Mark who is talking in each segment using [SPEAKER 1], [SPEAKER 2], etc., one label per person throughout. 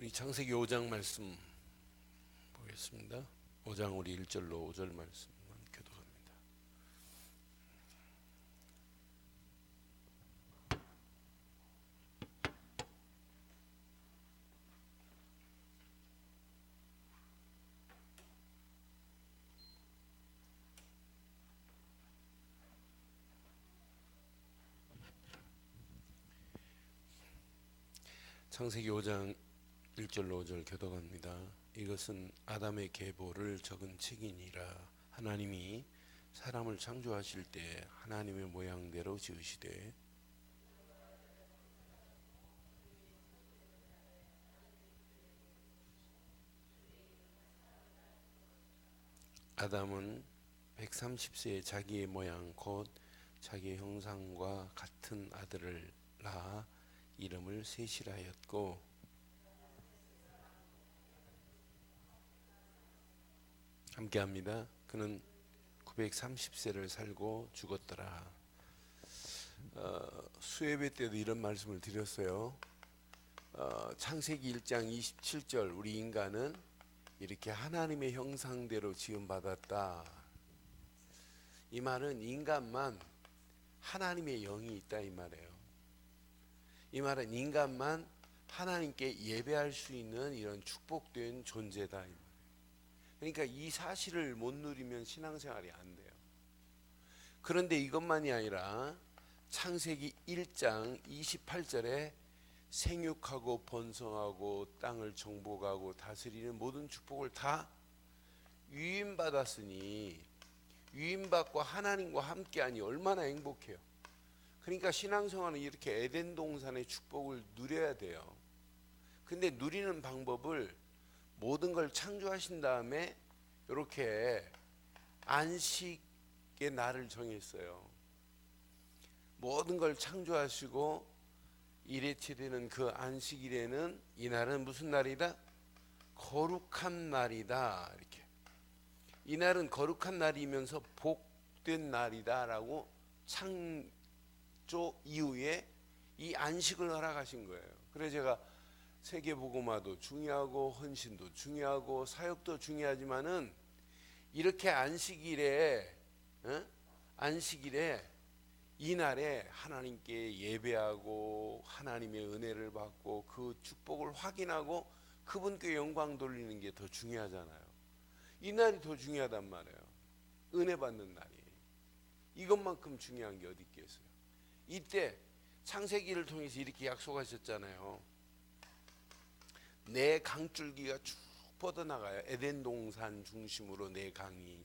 [SPEAKER 1] 우리 창세기 5장 말씀 보겠습니다. 5장 우리 1절로 5절 말씀만 교독합니다. 창세기 5장 1절로 5절 교독합니다. 이것은 아담의 계보를 적은 책이니라. 하나님이 사람을 창조하실 때 하나님의 모양대로 지으시되 아담은 130세에 자기의 모양 곧 자기의 형상과 같은 아들을 낳아 이름을 셋이라 하였고 함께합니다. 그는 930세를 살고 죽었더라. 수예배 때도 이런 말씀을 드렸어요. 창세기 1장 27절 우리 인간은 이렇게 하나님의 형상대로 지음받았다. 이 말은 인간만 하나님의 영이 있다 이 말이에요. 이 말은 인간만 하나님께 예배할 수 있는 이런 축복된 존재다. 그러니까 이 사실을 못 누리면 신앙생활이 안 돼요. 그런데 이것만이 아니라 창세기 1장 28절에 생육하고 번성하고 땅을 정복하고 다스리는 모든 축복을 다 위임받았으니 위임받고 하나님과 함께하니 얼마나 행복해요. 그러니까 신앙생활은 이렇게 에덴 동산의 축복을 누려야 돼요. 근데 누리는 방법을 모든 걸 창조하신 다음에 이렇게 안식의 날을 정했어요. 모든 걸 창조하시고 일회치 되는 그 안식일에는 이 날은 무슨 날이다? 거룩한 날이다. 이렇게 이 날은 거룩한 날이면서 복된 날이다라고 창조 이후에 이 안식을 허락하신 거예요. 그래서 제가 세계복음화도 중요하고 헌신도 중요하고 사역도 중요하지만은 이렇게 안식일에 이 날에 하나님께 예배하고 하나님의 은혜를 받고 그 축복을 확인하고 그분께 영광 돌리는 게 더 중요하잖아요. 이 날이 더 중요하단 말이에요. 은혜 받는 날이 이것만큼 중요한 게 어디 있겠어요. 이때 창세기를 통해서 이렇게 약속하셨잖아요. 네 강줄기가 쭉 뻗어나가요. 에덴 동산 중심으로 네 강이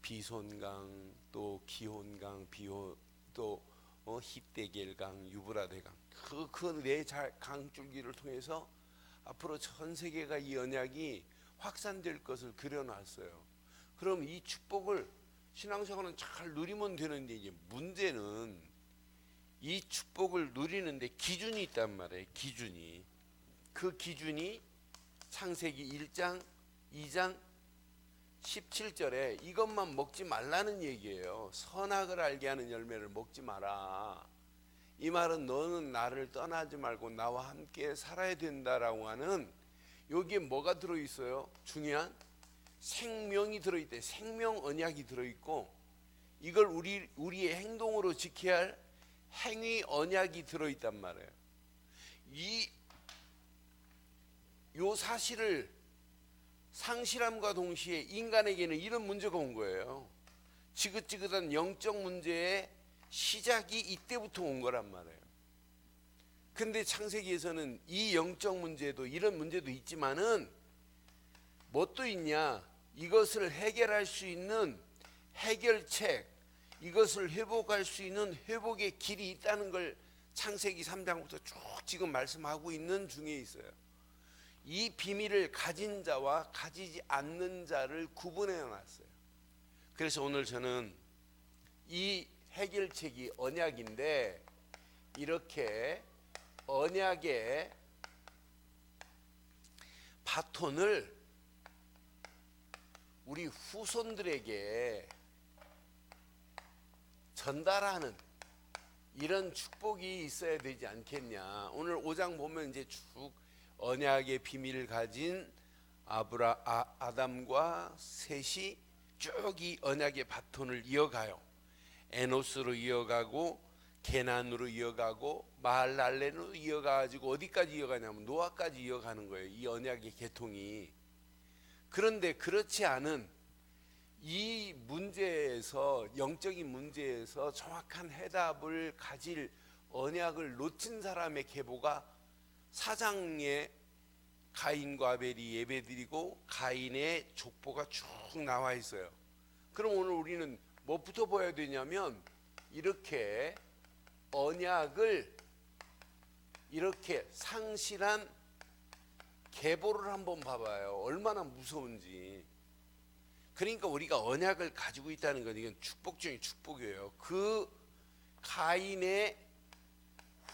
[SPEAKER 1] 비손강 또 기혼강 또 히데겔강 유브라데강 그 네 강줄기를 통해서 앞으로 전 세계가 이 언약이 확산될 것을 그려놨어요. 그럼 이 축복을 신앙생활은 잘 누리면 되는데 이제 문제는 이 축복을 누리는데 기준이 있단 말이에요. 그 기준이 창세기 1장 2장 17절에 이것만 먹지 말라는 얘기예요. 선악을 알게 하는 열매를 먹지 마라. 이 말은 너는 나를 떠나지 말고 나와 함께 살아야 된다라고 하는 여기에 뭐가 들어있어요? 중요한 생명이 들어있대. 생명 언약이 들어있고 이걸 우리의 행동으로 지켜야 할 행위 언약이 들어있단 말이에요. 요 사실을 상실함과 동시에 인간에게는 이런 문제가 온 거예요. 지긋지긋한 영적 문제의 시작이 이때부터 온 거란 말이에요. 근데 창세기에서는 이 영적 문제도 이런 문제도 있지만은 뭣도 있냐? 이것을 해결할 수 있는 해결책, 이것을 회복할 수 있는 회복의 길이 있다는 걸 창세기 3장부터 쭉 지금 말씀하고 있는 중에 있어요. 이 비밀을 가진 자와 가지지 않는 자를 구분해 놨어요. 그래서 오늘 저는 이 해결책이 언약인데 이렇게 언약의 바톤을 우리 후손들에게 전달하는 이런 축복이 있어야 되지 않겠냐. 오늘 5장 보면 이제 쭉 언약의 비밀을 가진 아담과 셋이 쭉 이 언약의 바톤을 이어가요. 에노스로 이어가고 게난으로 이어가고 마할랄레로 이어가지고 어디까지 이어가냐면 노아까지 이어가는 거예요. 이 언약의 계통이. 그런데 그렇지 않은 이 문제에서, 영적인 문제에서 정확한 해답을 가질 언약을 놓친 사람의 계보가 4장에 가인과 아벨이 예배드리고 가인의 족보가 쭉 나와 있어요. 그럼 오늘 우리는 뭐부터 보여야 되냐면, 이렇게 언약을 이렇게 상실한 계보를 한번 봐봐요. 얼마나 무서운지. 그러니까 우리가 언약을 가지고 있다는 건 이건 축복 중에 축복이에요. 그 가인의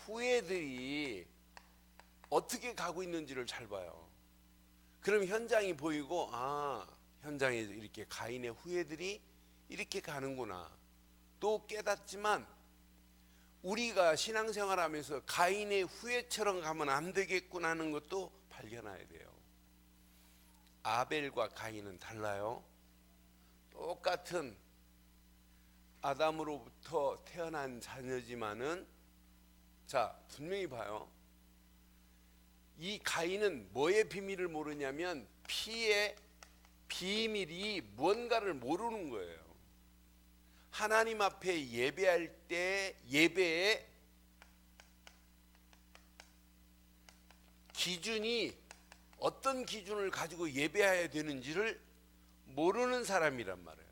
[SPEAKER 1] 후예들이 어떻게 가고 있는지를 잘 봐요. 그럼 현장이 보이고, 현장에 이렇게 가인의 후예들이 이렇게 가는구나. 또 깨닫지만 우리가 신앙생활하면서 가인의 후예처럼 가면 안 되겠구나 하는 것도 발견해야 돼요. 아벨과 가인은 달라요. 똑같은 아담으로부터 태어난 자녀지만은, 자, 분명히 봐요. 이 가인은 뭐의 비밀을 모르냐면 피의 비밀이 무언가를 모르는 거예요. 하나님 앞에 예배할 때 예배의 기준이 어떤 기준을 가지고 예배해야 되는지를 모르는 사람이란 말이에요.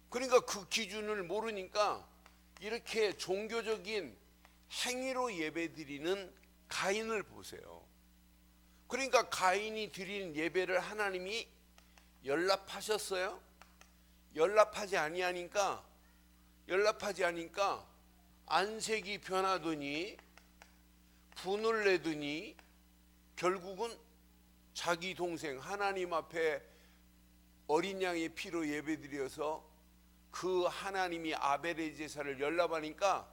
[SPEAKER 1] 그러니까 그 기준을 모르니까 이렇게 종교적인 행위로 예배드리는 가인을 보세요. 그러니까 가인이 드리는 예배를 하나님이 연락하셨어요? 연락하지 아니하니까 안색이 변하더니 분을 내더니 결국은 자기 동생 하나님 앞에 어린 양의 피로 예배드려서 그 하나님이 아벨의 제사를 연락하니까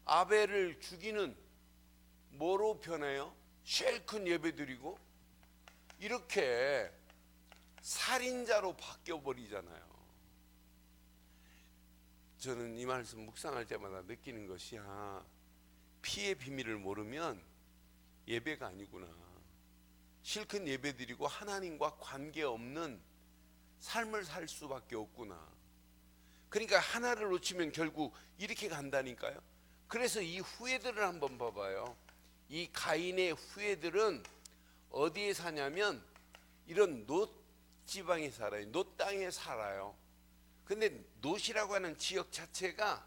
[SPEAKER 1] 아벨을 죽이는 뭐로 변해요? 쉘큰 예배드리고 이렇게 살인자로 바뀌어버리잖아요. 저는 이 말씀 묵상할 때마다 느끼는 것이, 피의 비밀을 모르면 예배가 아니구나. 실컷 예배드리고 하나님과 관계없는 삶을 살 수밖에 없구나. 그러니까 하나를 놓치면 결국 이렇게 간다니까요. 그래서 이 후예들을 한번 봐봐요. 이 가인의 후예들은 어디에 사냐면 이런 놋 지방에 살아요. 놋 땅에 살아요. 근데 놋이라고 하는 지역 자체가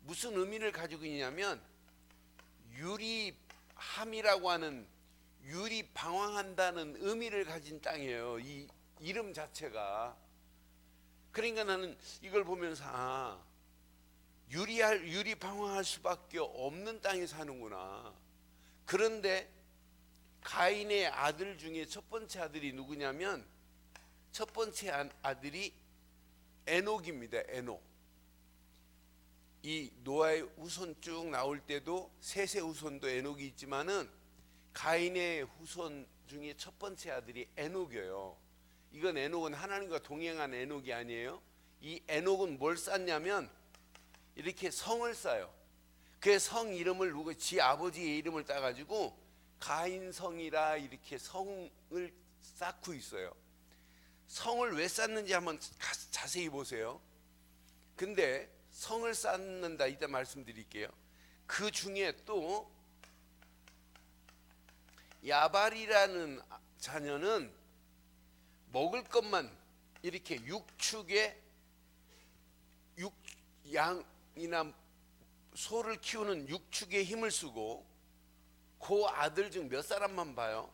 [SPEAKER 1] 무슨 의미를 가지고 있냐면 유리함이라고 하는, 유리 방황한다는 의미를 가진 땅이에요. 이 이름 자체가. 그러니까 나는 이걸 보면서 유리 방황할 수밖에 없는 땅에 사는구나. 그런데 가인의 아들 중에 첫 번째 아들이 누구냐면, 첫 번째 아들이 에녹입니다. 에녹. 이 노아의 후손 쭉 나올 때도 셋의 후손도 에녹이 있지만은 가인의 후손 중에 첫 번째 아들이 에녹이에요. 이건 에녹은 하나님과 동행한 에녹이 아니에요. 이 에녹은 뭘 쌓냐면 이렇게 성을 쌓아요. 그 성 이름을 누구 지 아버지의 이름을 따가지고 가인성이라 이렇게 성을 쌓고 있어요. 성을 왜 쌓는지 한번 자세히 보세요. 근데 성을 쌓는다 이따 말씀드릴게요. 그 중에 또 야발이라는 자녀는 먹을 것만 이렇게 양이나 소를 키우는 육축에 힘을 쓰고, 그 아들 중 몇 사람만 봐요.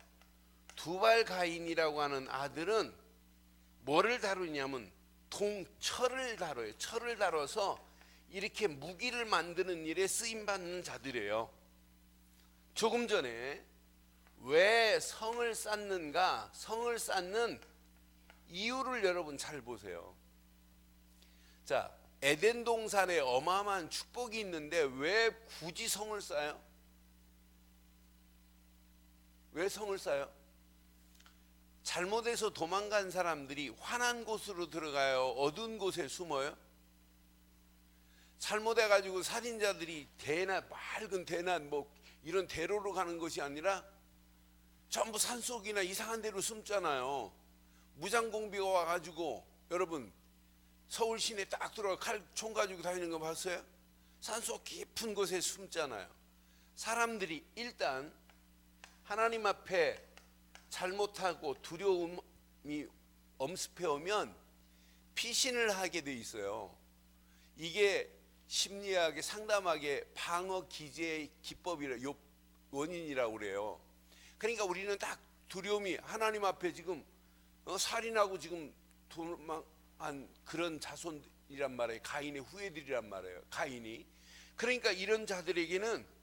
[SPEAKER 1] 두발 가인이라고 하는 아들은 뭐를 다루냐면 철을 다뤄요. 철을 다뤄서 이렇게 무기를 만드는 일에 쓰임받는 자들이에요. 조금 전에 왜 성을 쌓는가, 성을 쌓는 이유를 여러분 잘 보세요. 자, 에덴 동산에 어마어마한 축복이 있는데 왜 굳이 성을 쌓아요? 왜 성을 쌓아요? 잘못해서 도망간 사람들이 환한 곳으로 들어가요? 어두운 곳에 숨어요? 잘못해가지고 살인자들이 대낮, 맑은 대낮 뭐 이런 대로로 가는 것이 아니라 전부 산속이나 이상한 데로 숨잖아요. 무장공비가 와가지고 여러분 서울 시내 딱 들어가 칼총 가지고 다니는 거 봤어요? 산속 깊은 곳에 숨잖아요. 사람들이 일단 하나님 앞에 잘못하고 두려움이 엄습해 오면 피신을 하게 돼 있어요. 이게 심리학의 상담학의 방어 기제의 기법이라 원인이라고 그래요. 그러니까 우리는 딱 두려움이 하나님 앞에 지금 살인하고 지금 도망한 그런 자손이란 말이에요. 가인의 후예들이란 말이에요. 가인이. 그러니까 이런 자들에게는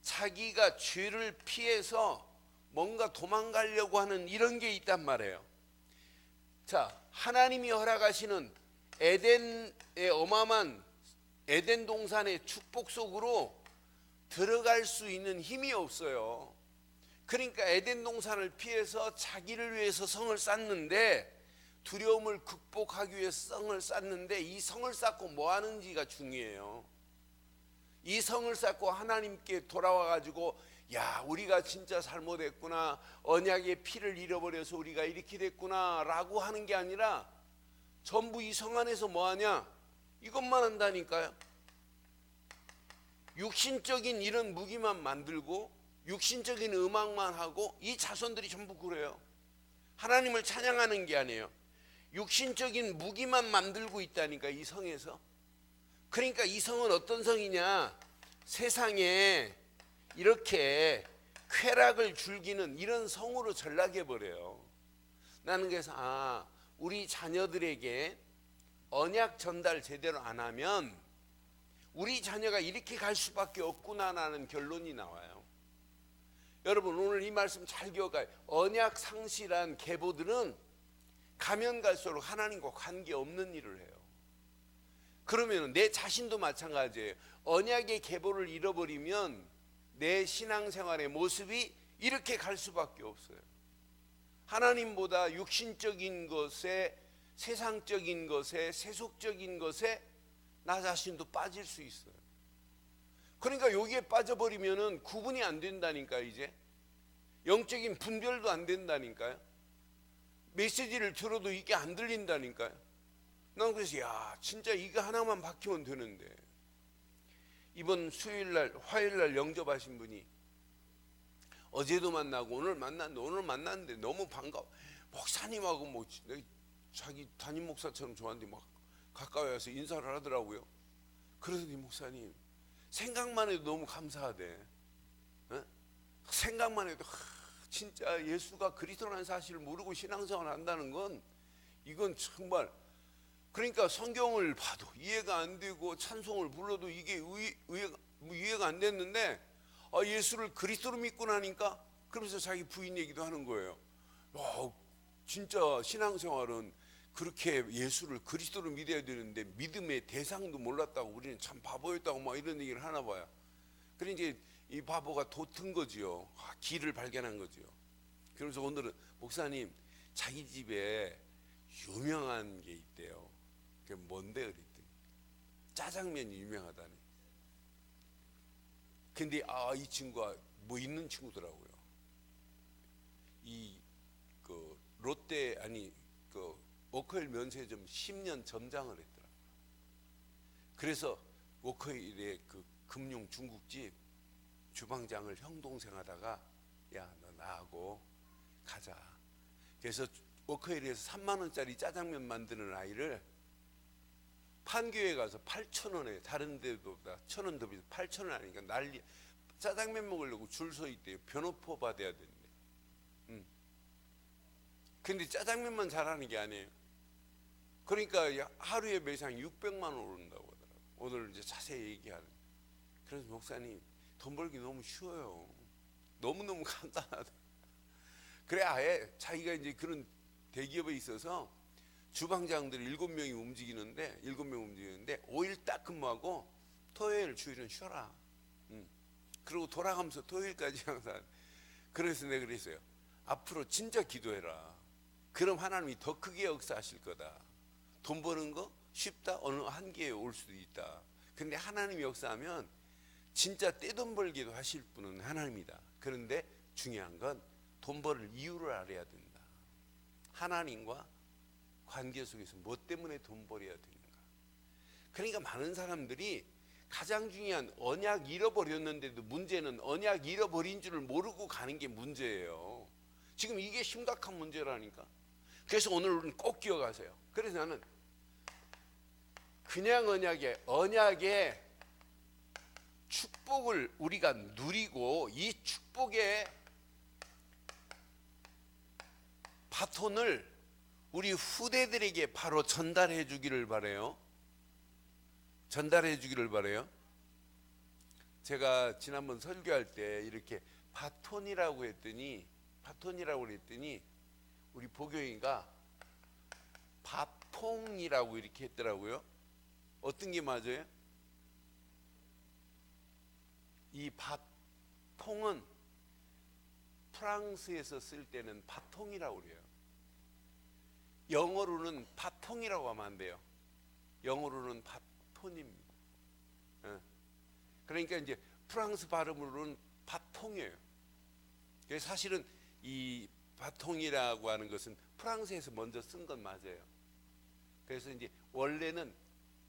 [SPEAKER 1] 자기가 죄를 피해서 뭔가 도망가려고 하는 이런 게 있단 말이에요. 자, 하나님이 허락하시는 에덴의 어마어마한 에덴 동산의 축복 속으로 들어갈 수 있는 힘이 없어요. 그러니까 에덴 동산을 피해서 자기를 위해서 성을 쌓는데, 두려움을 극복하기 위해서 성을 쌓는데, 이 성을 쌓고 뭐 하는지가 중요해요. 이 성을 쌓고 하나님께 돌아와 가지고 야, 우리가 진짜 잘못했구나, 언약의 피를 잃어버려서 우리가 이렇게 됐구나 라고 하는 게 아니라 전부 이 성 안에서 뭐 하냐? 이것만 한다니까요. 육신적인 이런 무기만 만들고 육신적인 음악만 하고, 이 자손들이 전부 그래요. 하나님을 찬양하는 게 아니에요. 육신적인 무기만 만들고 있다니까, 이 성에서. 그러니까 이 성은 어떤 성이냐? 세상에 이렇게 쾌락을 즐기는 이런 성으로 전락해 버려요. 나는 그래서 우리 자녀들에게 언약 전달 제대로 안 하면 우리 자녀가 이렇게 갈 수밖에 없구나라는 결론이 나와요. 여러분, 오늘 이 말씀 잘 기억해요. 언약 상실한 계보들은 가면 갈수록 하나님과 관계없는 일을 해요. 그러면 내 자신도 마찬가지예요. 언약의 계보를 잃어버리면 내 신앙생활의 모습이 이렇게 갈 수밖에 없어요. 하나님보다 육신적인 것에, 세상적인 것에, 세속적인 것에 나 자신도 빠질 수 있어요. 그러니까 여기에 빠져버리면은 구분이 안 된다니까요. 이제 영적인 분별도 안 된다니까요. 메시지를 들어도 이게 안 들린다니까요. 난 그래서 진짜 이거 하나만 바뀌면 되는데. 이번 수요일날 화요일날 영접하신 분이 어제도 만나고 오늘 만났는데 너무 반가워. 목사님하고 뭐 자기 담임 목사처럼 저한테 막 가까이 와서 인사를 하더라고요. 그러더니 목사님, 생각만 해도 너무 감사하대. 생각만 해도 진짜 예수가 그리스도라는 사실을 모르고 신앙생활 한다는 건, 이건 정말, 그러니까 성경을 봐도 이해가 안 되고 찬송을 불러도 이게 이해가 안 됐는데, 예수를 그리스도로 믿고 나니까, 그러면서 자기 부인 얘기도 하는 거예요. 진짜 신앙생활은 그렇게 예수를 그리스도로 믿어야 되는데 믿음의 대상도 몰랐다고, 우리는 참 바보였다고 막 이런 얘기를 하나 봐요. 그래 이제 이 바보가 돋은 거지요. 길을 발견한 거지요. 그래서 오늘은 목사님, 자기 집에 유명한 게 있대요. 그게 뭔데 그랬더니 짜장면이 유명하다니. 근데 이 친구가 뭐 있는 친구더라고요. 롯데 워커힐 면세점 10년 점장을 했더라고요. 그래서 워커힐의 그 금융 중국집 주방장을 형 동생 하다가, 야, 너 나하고 가자. 그래서 워커힐에서 3만 원짜리 짜장면 만드는 아이를 판교에 가서 8,000원에, 다른 데보다 1,000원 더 비싸, 8,000원 하니까 난리. 짜장면 먹으려고 줄 서 있대요. 변호포 받아야 되는데. 근데 짜장면만 잘하는 게 아니에요. 그러니까 하루에 매상 600만 원 오른다고 하더라고요. 오늘 이제 자세히 얘기하는. 그래서 목사님, 돈 벌기 너무 쉬워요. 너무너무 간단하다. 그래, 아예 자기가 이제 그런 대기업에 있어서 주방장들이 7명이 움직이는데 5일 딱 근무하고 토요일 주일은 쉬어라. 그리고 돌아가면서 토요일까지 항상. 그래서 내가 그랬어요. 앞으로 진짜 기도해라. 그럼 하나님이 더 크게 역사하실 거다. 돈 버는 거 쉽다? 어느 한계에 올 수도 있다. 근데 하나님이 역사하면 진짜 떼돈 벌기도 하실 분은 하나님이다. 그런데 중요한 건 돈 벌을 이유를 알아야 된다. 하나님과 관계 속에서 뭐 때문에 돈 벌어야 되는가. 그러니까 많은 사람들이 가장 중요한 언약 잃어버렸는데도 문제는 언약 잃어버린 줄을 모르고 가는 게 문제예요. 지금 이게 심각한 문제라니까. 그래서 오늘은 꼭 기억하세요. 그래서 나는 그냥 언약의 축복을 우리가 누리고 이 축복의 바톤을 우리 후대들에게 바로 전달해 주기를 바라요. 전달해 주기를 바라요. 제가 지난번 설교할 때 이렇게 바톤이라고 그랬더니 우리 보교인가 바통이라고 이렇게 했더라고요. 어떤 게 맞아요? 이 바통은 프랑스에서 쓸 때는 바통이라고 그래요. 영어로는 바통이라고 하면 안 돼요. 영어로는 바톤입니다. 그러니까 이제 프랑스 발음으로는 바통이에요. 사실은 이 바통이라고 하는 것은 프랑스에서 먼저 쓴 건 맞아요. 그래서 이제 원래는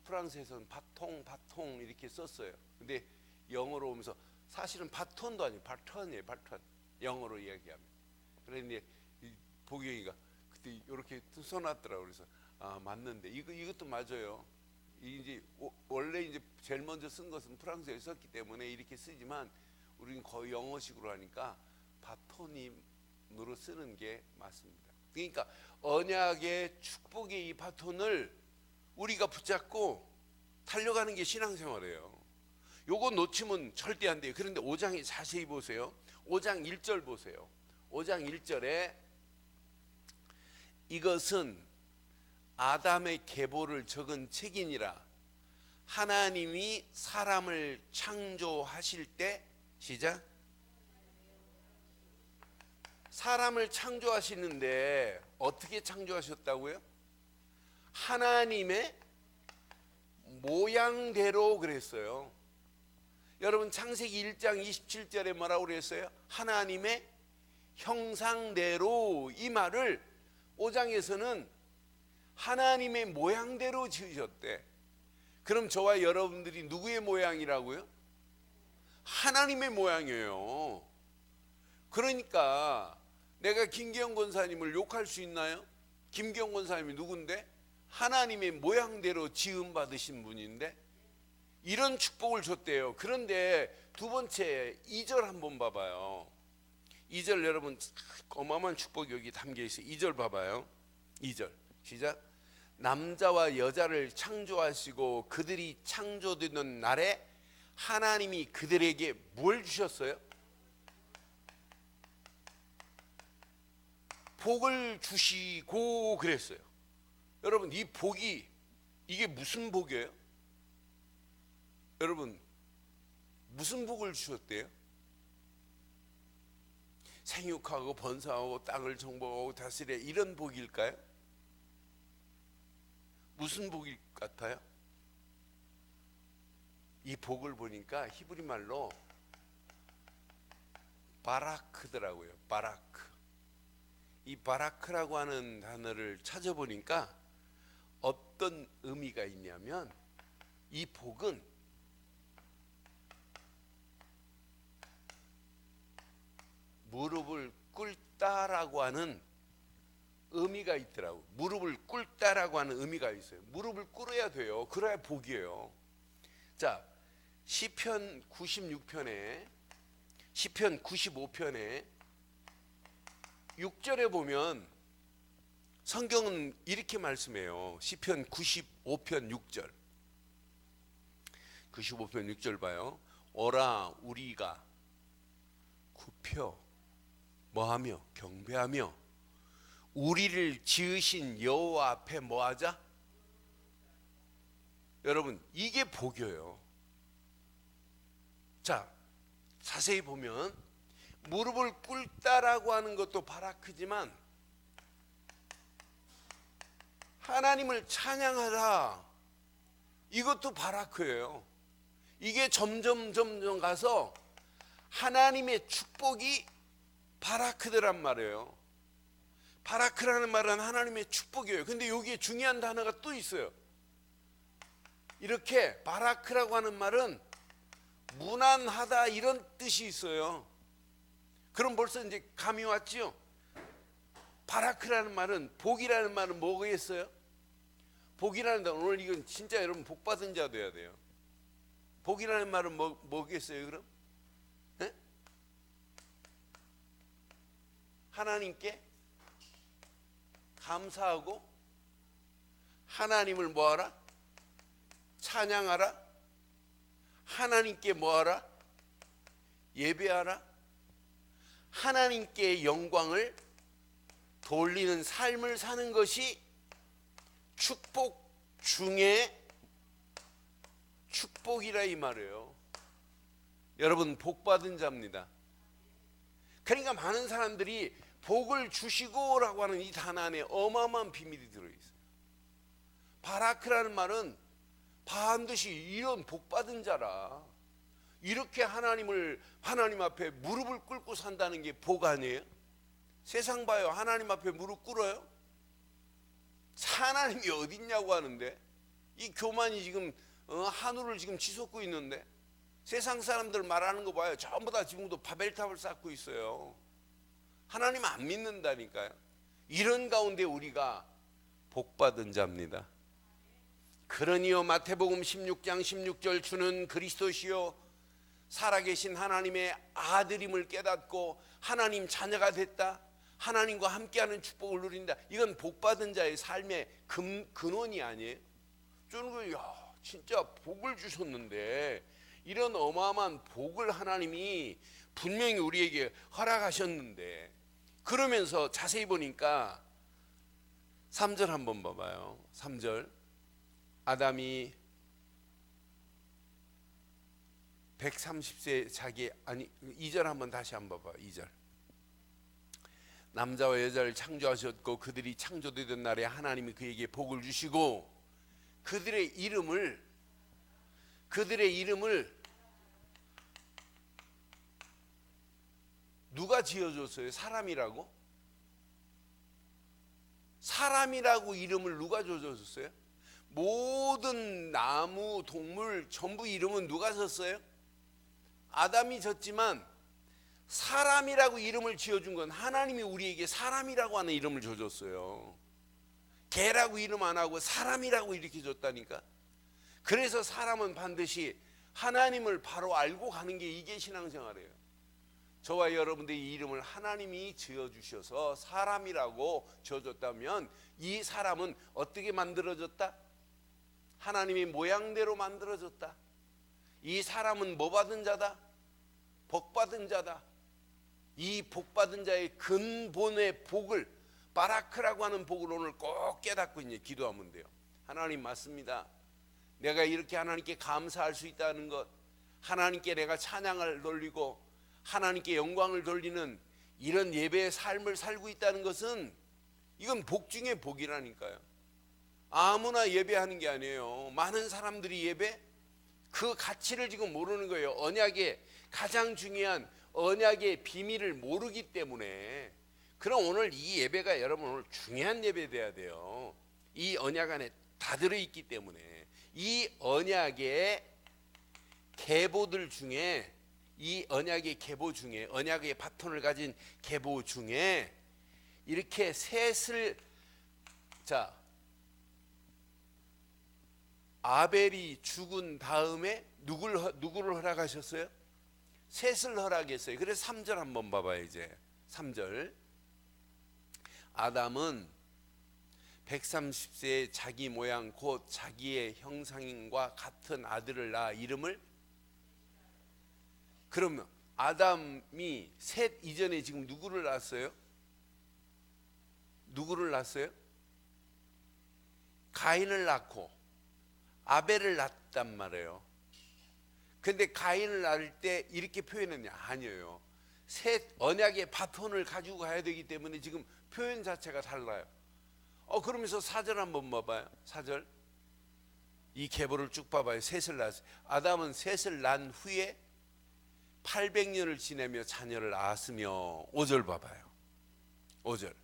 [SPEAKER 1] 프랑스에서는 바통 이렇게 썼어요. 근데 영어로 오면서 사실은 바톤도 아니에요. 바톤이에요. 바톤. 영어로 이야기하면. 그런데 보경이가 그때 이렇게 써놨더라고요. 그래서 아 맞는데 이것도 맞아요. 이제 원래 이제 제일 먼저 쓴 것은 프랑스에서 썼기 때문에 이렇게 쓰지만 우리는 거의 영어식으로 하니까 바톤으로 쓰는 게 맞습니다. 그러니까 언약의 축복의 이 바톤을 우리가 붙잡고 달려가는 게 신앙생활이에요. 요거 놓치면 절대 안 돼요. 그런데 5장에 자세히 보세요. 5장 1절 보세요. 5장 1절에 이것은 아담의 계보를 적은 책이니라. 하나님이 사람을 창조하실 때 시작. 사람을 창조하시는데 어떻게 창조하셨다고요? 하나님의 모양대로 그랬어요. 여러분 창세기 1장 27절에 뭐라고 그랬어요? 하나님의 형상대로. 이 말을 5장에서는 하나님의 모양대로 지으셨대. 그럼 저와 여러분들이 누구의 모양이라고요? 하나님의 모양이에요. 그러니까 내가 김기영 권사님을 욕할 수 있나요? 김기영 권사님이 누군데? 하나님의 모양대로 지음 받으신 분인데 이런 축복을 줬대요. 그런데 두 번째 2절 한번 봐봐요. 2절 여러분 어마어마한 축복이 여기 담겨 있어요. 2절 봐봐요. 2절 시작. 남자와 여자를 창조하시고 그들이 창조되는 날에 하나님이 그들에게 뭘 주셨어요? 복을 주시고 그랬어요. 여러분 이 복이 이게 무슨 복이에요? 여러분 무슨 복을 주셨대요? 생육하고 번성하고 땅을 정복하고 다스려 이런 복일까요? 무슨 복일 같아요? 이 복을 보니까 히브리 말로 바라크더라고요. 바라크. 이 바라크라고 하는 단어를 찾아보니까 어떤 의미가 있냐면 이 복은 무릎을 꿇다라고 하는 의미가 있더라고. 무릎을 꿇다라고 하는 의미가 있어요. 무릎을 꿇어야 돼요. 그래야 복이에요. 자, 시편 96편에 시편 95편에 6절에 보면 성경은 이렇게 말씀해요. 시편 95편 6절. 95편 6절 봐요. 오라 우리가 굽혀 뭐하며 경배하며 우리를 지으신 여호와 앞에 뭐하자? 여러분 이게 복이에요. 자 자세히 보면 무릎을 꿇다라고 하는 것도 바라크지만 하나님을 찬양하라 이것도 바라크예요. 이게 점점 가서 하나님의 축복이 바라크더란 말이에요. 바라크라는 말은 하나님의 축복이에요. 근데 여기에 중요한 단어가 또 있어요. 이렇게 바라크라고 하는 말은 무난하다 이런 뜻이 있어요. 그럼 벌써 이제 감이 왔지요? 바라크라는 말은, 복이라는 말은 뭐겠어요? 복이라는 말, 오늘 이건 진짜 여러분 복 받은 자 돼야 돼요. 복이라는 말은 뭐겠어요 그럼? 네? 하나님께 감사하고 하나님을 뭐하라? 찬양하라. 하나님께 뭐하라? 예배하라. 하나님께 영광을 돌리는 삶을 사는 것이 축복 중에 축복이라 이 말이에요. 여러분 복 받은 자입니다. 그러니까 많은 사람들이 복을 주시고라고 하는 이 단어 안에 어마어마한 비밀이 들어있어요. 바라크라는 말은 반드시 이런 복 받은 자라. 이렇게 하나님 앞에 무릎을 꿇고 산다는 게 복 아니에요? 세상 봐요. 하나님 앞에 무릎 꿇어요? 하나님이 어딨냐고 하는데, 이 교만이 지금 하늘을 지금 치솟고 있는데, 세상 사람들 말하는 거 봐요. 전부 다 지금도 바벨탑을 쌓고 있어요. 하나님 안 믿는다니까요. 이런 가운데 우리가 복 받은 자입니다. 그러니요 마태복음 16장 16절 주는 그리스도시요 살아계신 하나님의 아들임을 깨닫고 하나님 자녀가 됐다. 하나님과 함께하는 축복을 누린다. 이건 복받은 자의 삶의 근원이 아니에요. 저는 진짜 복을 주셨는데 이런 어마어마한 복을 하나님이 분명히 우리에게 허락하셨는데, 그러면서 자세히 보니까 3절 한번 봐봐요. 3절 아담이 130세 2절 한번 다시 한번 봐봐요. 2절 남자와 여자를 창조하셨고 그들이 창조되던 날에 하나님이 그에게 복을 주시고 그들의 이름을 누가 지어줬어요? 사람이라고 이름을 누가 지어줬어요? 모든 나무, 동물 전부 이름은 누가 졌어요? 아담이 졌지만 사람이라고 이름을 지어준 건 하나님이 우리에게 사람이라고 하는 이름을 줘줬어요. 개라고 이름 안 하고 사람이라고 이렇게 줬다니까. 그래서 사람은 반드시 하나님을 바로 알고 가는 게 이게 신앙생활이에요. 저와 여러분들의 이 이름을 하나님이 지어주셔서 사람이라고 지어줬다면 이 사람은 어떻게 만들어졌다? 하나님의 모양대로 만들어졌다. 이 사람은 뭐 받은 자다? 복 받은 자다. 이 복 받은 자의 근본의 복을, 바라크라고 하는 복을 오늘 꼭 깨닫고 이제 기도하면 돼요. 하나님 맞습니다. 내가 이렇게 하나님께 감사할 수 있다는 것, 하나님께 내가 찬양을 돌리고 하나님께 영광을 돌리는 이런 예배의 삶을 살고 있다는 것은 이건 복 중에 복이라니까요. 아무나 예배하는 게 아니에요. 많은 사람들이 예배 그 가치를 지금 모르는 거예요. 언약의 가장 중요한 언약의 비밀을 모르기 때문에. 그럼 오늘 이 예배가 여러분 오늘 중요한 예배 돼야 돼요. 이 언약 안에 다 들어있기 때문에. 이 언약의 계보들 중에, 이 언약의 계보 중에, 언약의 바톤을 가진 계보 중에 이렇게 셋을, 자, 아벨이 죽은 다음에 누구를 허락하셨어요? 셋을 허락했어요. 그래서 3절 한번 봐봐요. 이제 3절 아담은 130세의 자기 모양 곧 자기의 형상과 같은 아들을 낳아 이름을, 그러면 아담이 셋 이전에 지금 누구를 낳았어요? 가인을 낳고 아벨을 낳았단 말이에요. 근데 가인을 낳을 때 이렇게 표현했냐? 아니에요. 새 언약의 바톤을 가지고 가야 되기 때문에 지금 표현 자체가 달라요. 그러면서 4절 한번 봐봐요. 4절. 이 계보를 쭉 봐봐요. 셋을 낳았어요. 아담은 셋을 낳은 후에 800년을 지내며 자녀를 낳았으며, 5절 봐봐요. 5절.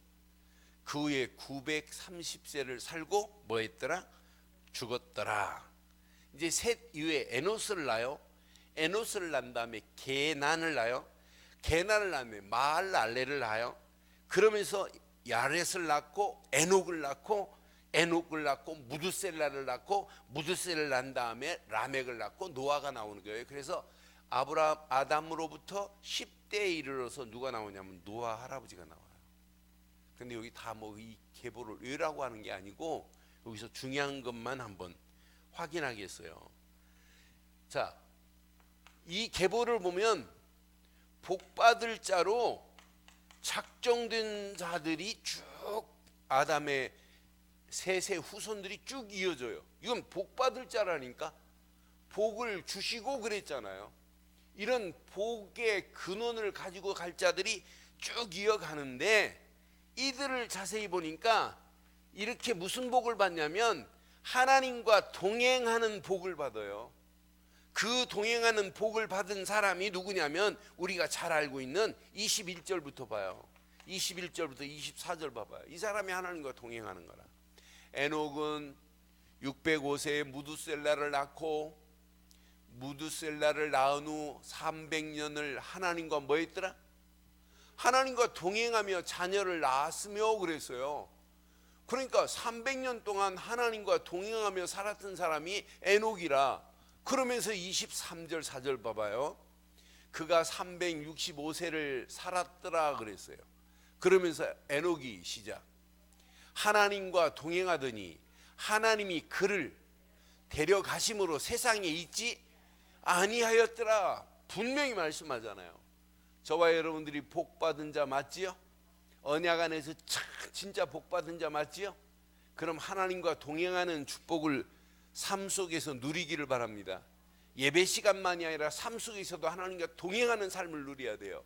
[SPEAKER 1] 그 후에 930세를 살고 뭐 했더라? 죽었더라. 이제 셋 이후에 에노스를 낳아요. 에노스를 낳은 다음에 게난을 낳아요. 게난을 낳으면 마할랄레를 낳아요. 그러면서 야렛을 낳고 에녹을 낳고 에녹을 낳고 무드셀라를 낳고 무드셀라를 낳은 다음에 라멕을 낳고 노아가 나오는 거예요. 그래서 아담으로부터 10대에 이르러서 누가 나오냐면 노아 할아버지가 나와요. 근데 여기 다 뭐 이 계보를 왜라고 하는 게 아니고 여기서 중요한 것만 한번 확인하겠어요. 자, 이 계보를 보면 복받을 자로 작정된 자들이 쭉 아담의 셋의 후손들이 쭉 이어져요. 이건 복받을 자라니까 복을 주시고 그랬잖아요. 이런 복의 근원을 가지고 갈 자들이 쭉 이어가는데, 이들을 자세히 보니까 이렇게 무슨 복을 받냐면 하나님과 동행하는 복을 받아요. 그 동행하는 복을 받은 사람이 누구냐면 우리가 잘 알고 있는 21절부터 봐요. 21절부터 24절 봐봐요. 이 사람이 하나님과 동행하는 거라. 에녹은 605세에 무드셀라를 낳고 무드셀라를 낳은 후 300년을 하나님과 뭐 했더라? 하나님과 동행하며 자녀를 낳았으며 그랬어요. 그러니까 300년 동안 하나님과 동행하며 살았던 사람이 에녹이라. 그러면서 23절 4절 봐봐요. 그가 365세를 살았더라 그랬어요. 그러면서 에녹이 시작. 하나님과 동행하더니 하나님이 그를 데려가심으로 세상에 있지 아니하였더라. 분명히 말씀하잖아요. 저와 여러분들이 복받은 자 맞지요? 언약 안에서 진짜 복받은 자 맞지요? 그럼 하나님과 동행하는 축복을 삶 속에서 누리기를 바랍니다. 예배 시간만이 아니라 삶 속에서도 하나님과 동행하는 삶을 누려야 돼요.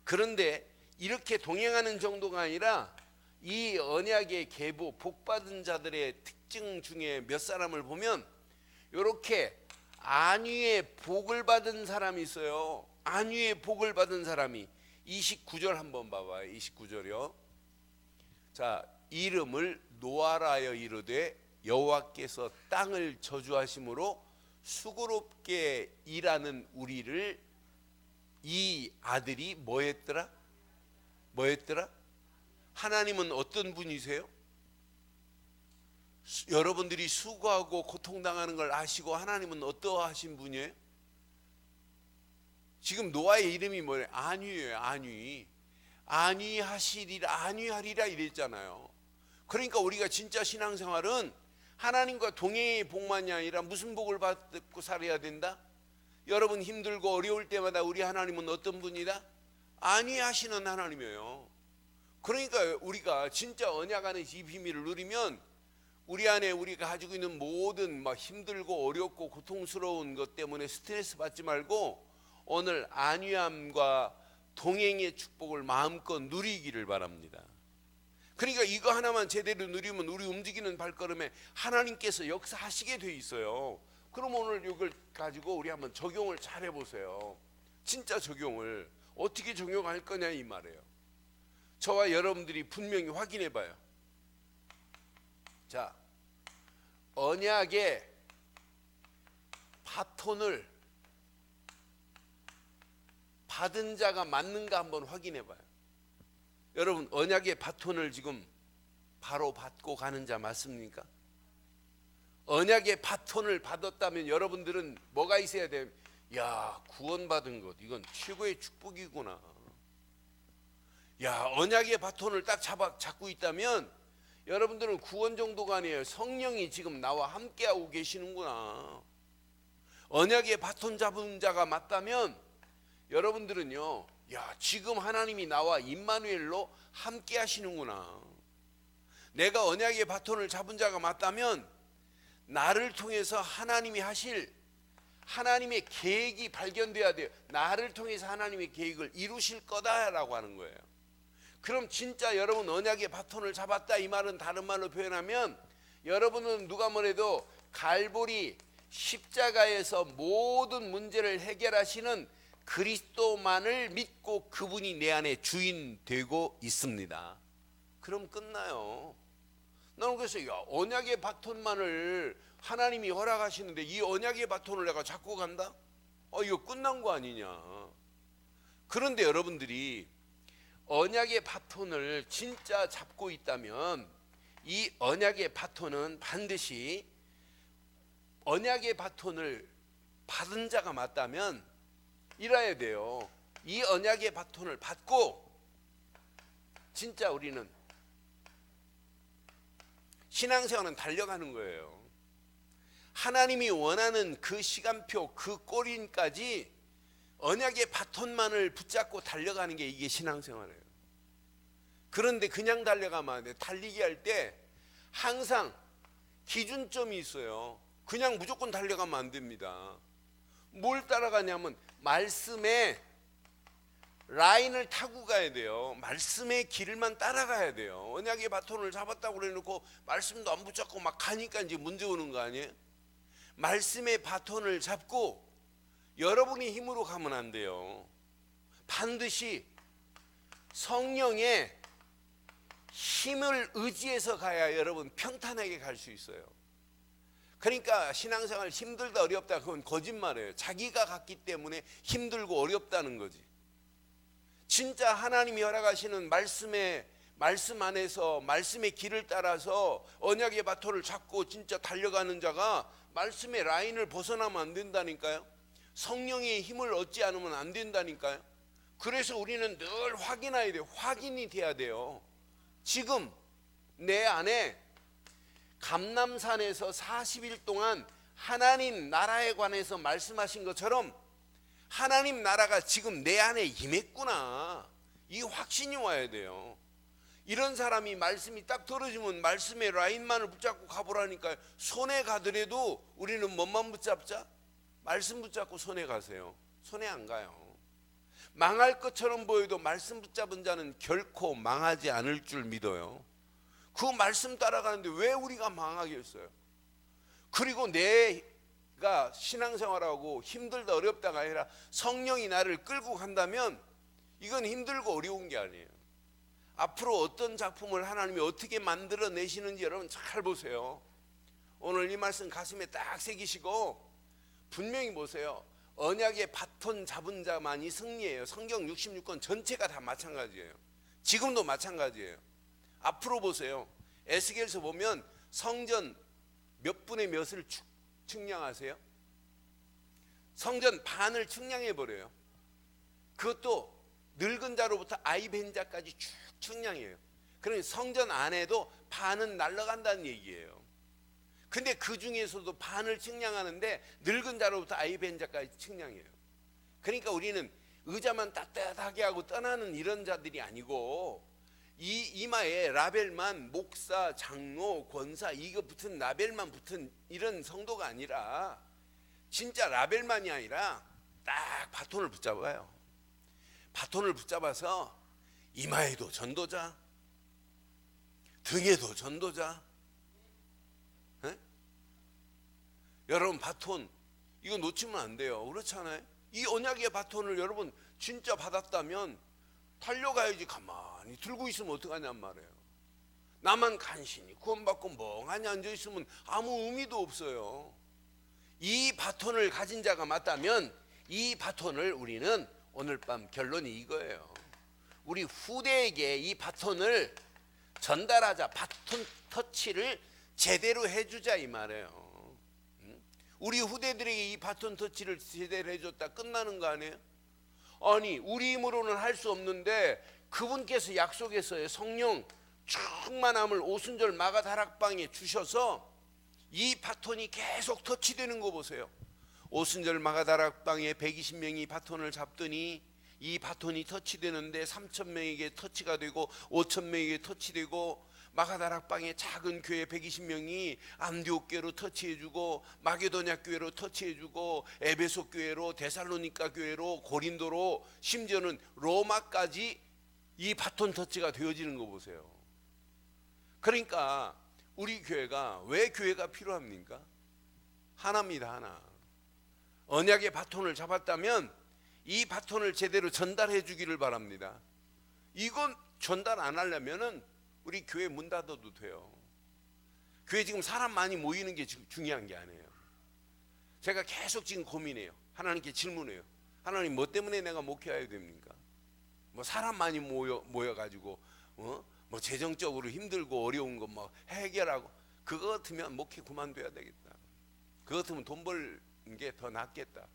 [SPEAKER 1] 그런데 이렇게 동행하는 정도가 아니라 이 언약의 계보 복받은 자들의 특징 중에 몇 사람을 보면 이렇게 안위의 복을 받은 사람이 있어요. 안위의 복을 받은 사람이 29절 한번 봐봐요. 29절이요. 자, 이름을 노아라여 이르되 여호와께서 땅을 저주하심으로 수고롭게 일하는 우리를, 이 아들이 뭐했더라? 뭐했더라? 하나님은 어떤 분이세요? 여러분들이 수고하고 고통당하는 걸 아시고 하나님은 어떠하신 분이에요? 지금 노아의 이름이 뭐예요? 안위예요. 안위. 안위하시리라, 안위하리라 이랬잖아요. 그러니까 우리가 진짜 신앙생활은 하나님과 동행의 복만이 아니라 무슨 복을 받고 살아야 된다? 여러분 힘들고 어려울 때마다 우리 하나님은 어떤 분이다? 안위하시는 하나님이에요. 그러니까 우리가 진짜 언약 안에서 이 비밀을 누리면 우리 안에 우리가 가지고 있는 모든 막 힘들고 어렵고 고통스러운 것 때문에 스트레스 받지 말고 오늘 안위함과 동행의 축복을 마음껏 누리기를 바랍니다. 그러니까 이거 하나만 제대로 누리면 우리 움직이는 발걸음에 하나님께서 역사하시게 돼 있어요. 그럼 오늘 이걸 가지고 우리 한번 적용을 잘 해보세요. 진짜 적용을 어떻게 적용할 거냐 이 말이에요. 저와 여러분들이 분명히 확인해 봐요. 자, 언약의 바톤을 받은 자가 맞는가 한번 확인해 봐요. 여러분 언약의 바톤을 지금 바로 받고 가는 자 맞습니까? 언약의 바톤을 받았다면 여러분들은 뭐가 있어야 돼요? 야, 구원받은 것 이건 최고의 축복이구나. 야, 언약의 바톤을 딱 잡고 있다면 여러분들은 구원 정도가 아니에요. 성령이 지금 나와 함께하고 계시는구나. 언약의 바톤 잡은 자가 맞다면 여러분들은요, 야, 지금 하나님이 나와 임마누엘로 함께 하시는구나. 내가 언약의 바톤을 잡은 자가 맞다면 나를 통해서 하나님이 하실 하나님의 계획이 발견돼야 돼요. 나를 통해서 하나님의 계획을 이루실 거다라고 하는 거예요. 그럼 진짜 여러분 언약의 바톤을 잡았다 이 말은 다른 말로 표현하면 여러분은 누가 뭐래도 갈보리 십자가에서 모든 문제를 해결하시는 그리스도만을 믿고 그분이 내 안에 주인 되고 있습니다. 그럼 끝나요. 나는 그래서 언약의 바톤만을 하나님이 허락하시는데 이 언약의 바톤을 내가 잡고 간다? 이거 끝난 거 아니냐. 그런데 여러분들이 언약의 바톤을 진짜 잡고 있다면 이 언약의 바톤은 반드시 언약의 바톤을 받은 자가 맞다면 이래야 돼요. 이 언약의 바톤을 받고 진짜 우리는 신앙생활은 달려가는 거예요. 하나님이 원하는 그 시간표, 그 꼬린까지 언약의 바톤만을 붙잡고 달려가는 게 이게 신앙생활이에요. 그런데 그냥 달려가면 안 돼. 달리기 할 때 항상 기준점이 있어요. 그냥 무조건 달려가면 안 됩니다. 뭘 따라가냐면 말씀의 라인을 타고 가야 돼요. 말씀의 길만 따라가야 돼요. 언약의 바톤을 잡았다고 그래놓고 말씀도 안 붙잡고 막 가니까 이제 문제 오는 거 아니에요? 말씀의 바톤을 잡고 여러분이 힘으로 가면 안 돼요. 반드시 성령의 힘을 의지해서 가야 여러분 평탄하게 갈 수 있어요. 그러니까 신앙생활 힘들다 어렵다 그건 거짓말이에요. 자기가 갔기 때문에 힘들고 어렵다는 거지. 진짜 하나님이 허락하시는 말씀 안에서 말씀의 길을 따라서 언약의 바톤을 잡고 진짜 달려가는 자가 말씀의 라인을 벗어나면 안 된다니까요. 성령의 힘을 얻지 않으면 안 된다니까요. 그래서 우리는 늘 확인해야 돼요. 확인이 돼야 돼요. 지금 내 안에 감람산에서 40일 동안 하나님 나라에 관해서 말씀하신 것처럼 하나님 나라가 지금 내 안에 임했구나. 이 확신이 와야 돼요. 이런 사람이 말씀이 딱 떨어지면 말씀의 라인만을 붙잡고 가보라니까요. 손에 가더라도 우리는 뭐만 붙잡자? 말씀 붙잡고 손에 가세요. 손에 안 가요. 망할 것처럼 보여도 말씀 붙잡은 자는 결코 망하지 않을 줄 믿어요. 그 말씀 따라가는데 왜 우리가 망하겠어요? 그리고 내가 신앙생활하고 힘들다 어렵다가 아니라 성령이 나를 끌고 간다면 이건 힘들고 어려운 게 아니에요. 앞으로 어떤 작품을 하나님이 어떻게 만들어내시는지 여러분 잘 보세요. 오늘 이 말씀 가슴에 딱 새기시고 분명히 보세요. 언약의 바톤 잡은 자만이 승리해요. 성경 66권 전체가 다 마찬가지예요. 지금도 마찬가지예요. 앞으로 보세요. 에스겔서 보면 성전 몇 분의 몇을 측량하세요? 성전 반을 측량해 버려요. 그것도 늙은 자로부터 아이 뵌 자까지 쭉 측량해요. 그러니 성전 안에도 반은 날아간다는 얘기예요. 근데 그 중에서도 반을 측량하는데 늙은 자로부터 아이 뵌 자까지 측량해요. 그러니까 우리는 의자만 따뜻하게 하고 떠나는 이런 자들이 아니고 이 이마에 라벨만 목사, 장로, 권사 이거 붙은 라벨만 붙은 이런 성도가 아니라 진짜 라벨만이 아니라 딱 바톤을 붙잡아요. 바톤을 붙잡아서 이마에도 전도자, 등에도 전도자. 에? 여러분 바톤 이거 놓치면 안 돼요. 그렇잖아요. 이 언약의 바톤을 여러분 진짜 받았다면 달려가야지. 가만히 들고 있으면 어떡하냔 말이에요. 나만 간신히 구원받고 멍하니 앉아있으면 아무 의미도 없어요. 이 바톤을 가진 자가 맞다면 이 바톤을 우리는 오늘 밤 결론이 이거예요. 우리 후대에게 이 바톤을 전달하자. 바톤 터치를 제대로 해주자 이 말이에요. 우리 후대들에게 이 바톤 터치를 제대로 해줬다 끝나는 거 아니에요? 아니 우리 힘으로는 할 수 없는데 그분께서 약속했어요. 성령 충만함을 오순절 마가다락방에 주셔서 이 바톤이 계속 터치되는 거 보세요. 오순절 마가다락방에 120명이 바톤을 잡더니 이 바톤이 터치되는데 3,000명에게 터치가 되고 5,000명에게 터치되고 마가다락방의 작은 교회 120명이 안디옥 교회로 터치해주고, 마게도냐 교회로 터치해주고, 에베소 교회로, 데살로니가 교회로, 고린도로, 심지어는 로마까지 이 바톤 터치가 되어지는 거 보세요. 그러니까 우리 교회가 왜 교회가 필요합니까? 하나입니다. 하나. 언약의 바톤을 잡았다면 이 바톤을 제대로 전달해 주기를 바랍니다. 이건 전달 안 하려면은 우리 교회 문 닫아도 돼요. 교회 지금 사람 많이 모이는 게 중요한 게 아니에요. 제가 계속 지금 고민해요. 하나님께 질문해요. 하나님, 뭐 때문에 내가 목회해야 됩니까? 뭐 사람 많이 모여가지고 뭐 재정적으로 힘들고 어려운 거 뭐 해결하고, 그거 같으면 목회 그만둬야 되겠다. 그거 같으면 돈 벌는 게 더 낫겠다.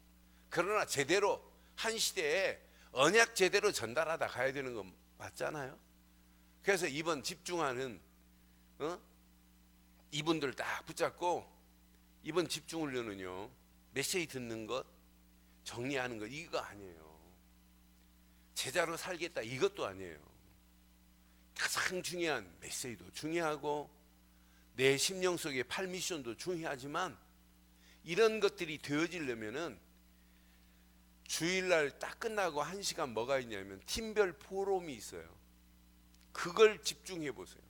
[SPEAKER 1] 그러나 제대로 한 시대에 언약 제대로 전달하다 가야 되는 건 맞잖아요. 그래서 이번 집중하는 이분들 딱 붙잡고, 이번 집중훈련은요, 메시지 듣는 것, 정리하는 것, 이거 아니에요. 제자로 살겠다, 이것도 아니에요. 가장 중요한 메시지도 중요하고, 내 심령 속의 8미션도 중요하지만, 이런 것들이 되어지려면은 주일날 딱 끝나고 1시간 뭐가 있냐면 팀별 포럼이 있어요. 그걸 집중해 보세요.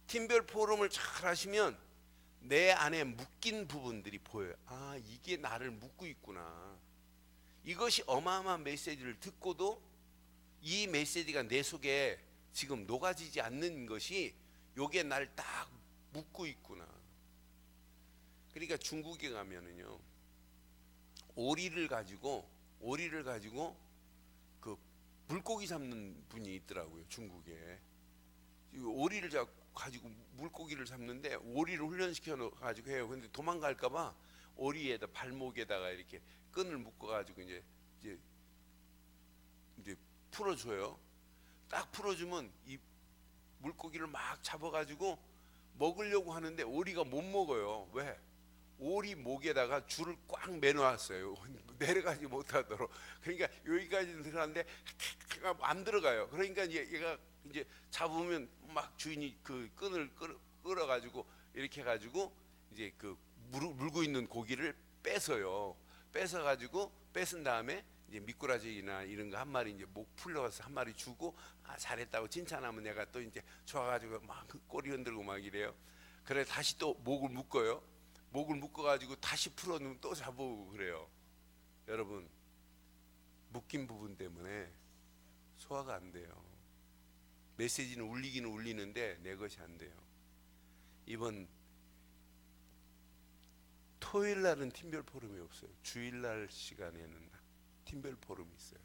[SPEAKER 1] 팀별 포럼을 잘 하시면 내 안에 묶인 부분들이 보여요. 아, 이게 나를 묶고 있구나. 이것이 어마어마한 메시지를 듣고도 이 메시지가 내 속에 지금 녹아지지 않는 것이, 요게 날 딱 묶고 있구나. 그러니까 중국에 가면은요, 오리를 가지고 그 물고기 잡는 분이 있더라고요. 중국에 오리를 가지고 물고기를 잡는데, 오리를 훈련시켜 가지고 해요. 근데 도망갈까봐 오리에다 발목에다가 이렇게 끈을 묶어 가지고 이제 풀어줘요. 딱 풀어주면 이 물고기를 막 잡아가지고 먹으려고 하는데 오리가 못 먹어요. 왜? 오리 목에다가 줄을 꽉 매놓았어요. 내려가지 못하도록. 그러니까 여기까지 들어가는데 안 들어가요. 그러니까 얘가 이제 잡으면 막 주인이 그 끈을 끌어가지고 이렇게 해가지고 이제 그 물고 있는 고기를 뺏어요. 뺏어가지고 뺏은 다음에 이제 미꾸라지나 이런 거 한 마리 이제 목 풀려서 한 마리 주고, 아, 잘했다고 칭찬하면 내가 또 이제 좋아가지고 막 꼬리 흔들고 막 이래요. 그래 다시 또 목을 묶어요. 목을 묶어가지고 다시 풀어놓으면 또 잡아오고 그래요. 여러분, 묶인 부분 때문에 소화가 안 돼요. 메시지는 울리기는 울리는데 내 것이 안 돼요. 이번 토요일 날은 팀별 포럼이 없어요. 주일날 시간에는 팀별 포럼이 있어요.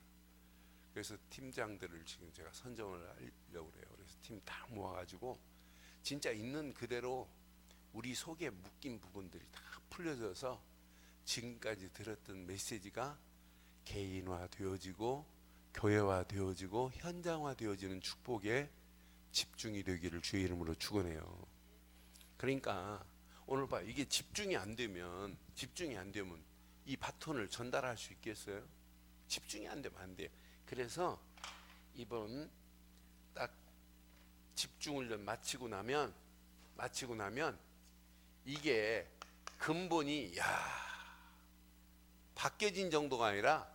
[SPEAKER 1] 그래서 팀장들을 지금 제가 선정을 하려고 그래요. 그래서 팀 다 모아가지고 진짜 있는 그대로 우리 속에 묶인 부분들이 다 풀려져서 지금까지 들었던 메시지가 개인화 되어지고 교회화 되어지고 현장화 되어지는 축복에 집중이 되기를 주의 이름으로 축원해요. 그러니까 오늘 봐, 이게 집중이 안 되면 이 바톤을 전달할 수 있겠어요? 집중이 안 되면 안 돼요. 그래서 이번 딱 집중훈련 마치고 나면 이게 근본이 바뀌어진 정도가 아니라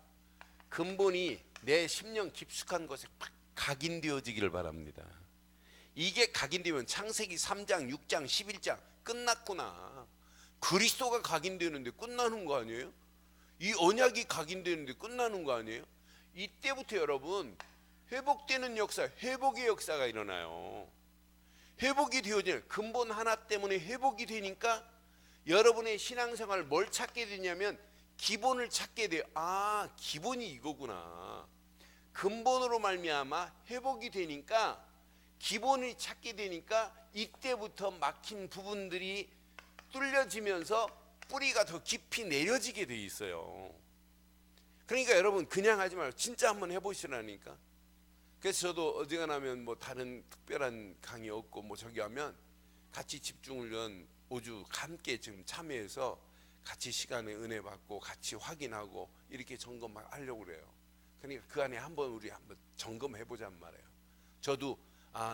[SPEAKER 1] 근본이 내 심령 깊숙한 곳에 팍 각인되어지기를 바랍니다. 이게 각인되면 창세기 3장, 6장, 11장 끝났구나. 그리스도가 각인되는데 끝나는 거 아니에요? 이 언약이 각인되는데 끝나는 거 아니에요? 이때부터 여러분 회복되는 역사, 회복의 역사가 일어나요. 회복이 되어지는 근본 하나 때문에 회복이 되니까 여러분의 신앙생활을 뭘 찾게 되냐면 기본을 찾게 돼요. 아, 기본이 이거구나. 근본으로 말미암아 회복이 되니까 기본을 찾게 되니까 이때부터 막힌 부분들이 뚫려지면서 뿌리가 더 깊이 내려지게 돼 있어요. 그러니까 여러분 그냥 하지 말고 진짜 한번 해보시라니까. 그래서 저도 어지간하면 뭐 다른 특별한 강의 없고 뭐 저기 하면 같이 집중훈련 5주 함께 지금 참여해서 같이 시간에 은혜 받고 같이 확인하고 이렇게 점검하려고 그래요. 그러니까 그 안에 우리 한번 점검해 보자는 말이에요. 저도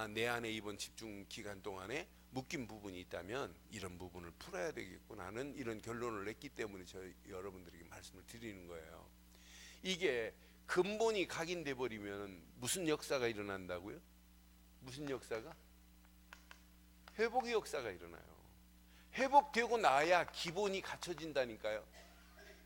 [SPEAKER 1] 내 안에 이번 집중 기간 동안에 묶인 부분이 있다면 이런 부분을 풀어야 되겠구나 하는 이런 결론을 냈기 때문에 저희 여러분들에게 말씀을 드리는 거예요. 이게 근본이 각인돼 버리면 무슨 역사가 일어난다고요? 무슨 역사가? 회복의 역사가 일어나요. 회복되고 나야 기본이 갖춰진다니까요.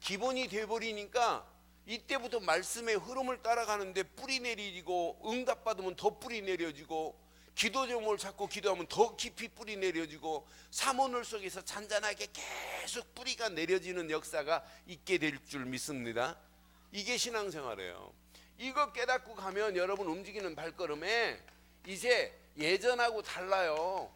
[SPEAKER 1] 기본이 돼버리니까 이때부터 말씀의 흐름을 따라가는데 뿌리 내리고, 응답받으면 더 뿌리 내려지고, 기도 제목을 잡고 기도하면 더 깊이 뿌리 내려지고, 사모늘 속에서 잔잔하게 계속 뿌리가 내려지는 역사가 있게 될 줄 믿습니다. 이게 신앙생활이에요. 이거 깨닫고 가면 여러분 움직이는 발걸음에 이제 예전하고 달라요.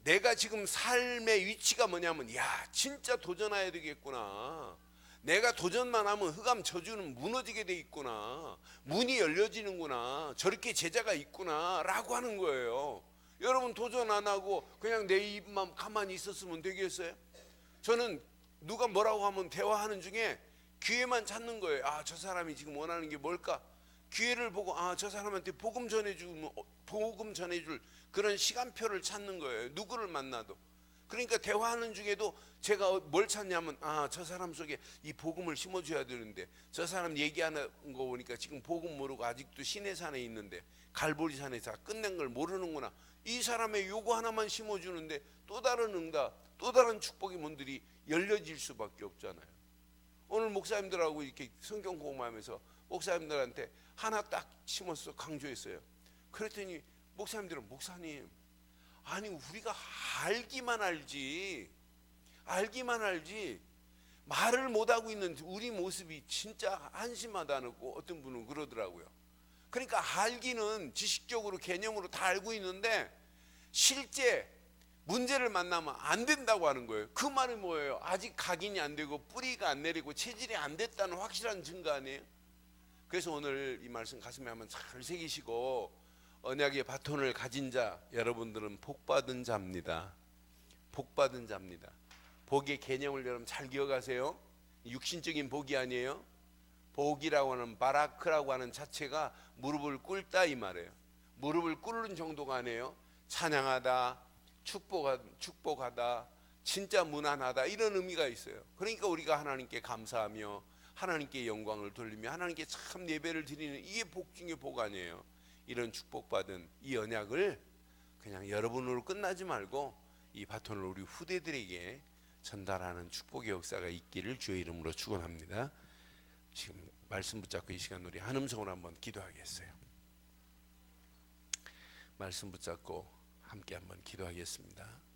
[SPEAKER 1] 내가 지금 삶의 위치가 뭐냐면, 진짜 도전해야 되겠구나. 내가 도전만 하면 흑암 저주는 무너지게 돼 있구나. 문이 열려지는구나. 저렇게 제자가 있구나 라고 하는 거예요. 여러분 도전 안 하고 그냥 내 입만 가만히 있었으면 되겠어요? 저는 누가 뭐라고 하면 대화하는 중에 기회만 찾는 거예요. 저 사람이 지금 원하는 게 뭘까? 기회를 보고 저 사람한테 복음 전해줄 그런 시간표를 찾는 거예요. 누구를 만나도. 그러니까 대화하는 중에도 제가 뭘 찾냐면 저 사람 속에 이 복음을 심어줘야 되는데, 저 사람 얘기하는 거 보니까 지금 복음 모르고 아직도 시내산에 있는데 갈보리산에서 끝낸 걸 모르는구나. 이 사람의 요구 하나만 심어주는데 또 다른 응답, 또 다른 축복의 문들이 열려질 수밖에 없잖아요. 오늘 목사님들하고 이렇게 성경 공부하면서 목사님들한테 하나 딱 심어서 강조했어요. 그랬더니 목사님들은, 목사님, 아니 우리가 알기만 알지 말을 못하고 있는 우리 모습이 진짜 한심하다는 거 어떤 분은 그러더라고요. 그러니까 알기는 지식적으로 개념으로 다 알고 있는데 실제 문제를 만나면 안 된다고 하는 거예요. 그 말이 뭐예요? 아직 각인이 안 되고 뿌리가 안 내리고 체질이 안 됐다는 확실한 증거 아니에요? 그래서 오늘 이 말씀 가슴에 한번 잘 새기시고, 언약의 바톤을 가진 자, 여러분들은 복받은 자입니다. 복받은 자입니다. 복의 개념을 여러분 잘 기억하세요. 육신적인 복이 아니에요. 복이라고 하는, 바라크라고 하는 자체가 무릎을 꿇다 이 말이에요. 무릎을 꿇는 정도가 아니에요. 찬양하다, 축복하다, 진짜 무난하다, 이런 의미가 있어요. 그러니까 우리가 하나님께 감사하며 하나님께 영광을 돌리며 하나님께 참 예배를 드리는, 이게 복 중에 복 아니에요. 이런 축복받은 이 언약을 그냥 여러분으로 끝나지 말고 이 바톤을 우리 후대들에게 전달하는 축복의 역사가 있기를 주의 이름으로 축원합니다. 지금 말씀 붙잡고 이 시간 우리 한 음성으로 한번 기도하겠어요. 말씀 붙잡고 함께 한번 기도하겠습니다.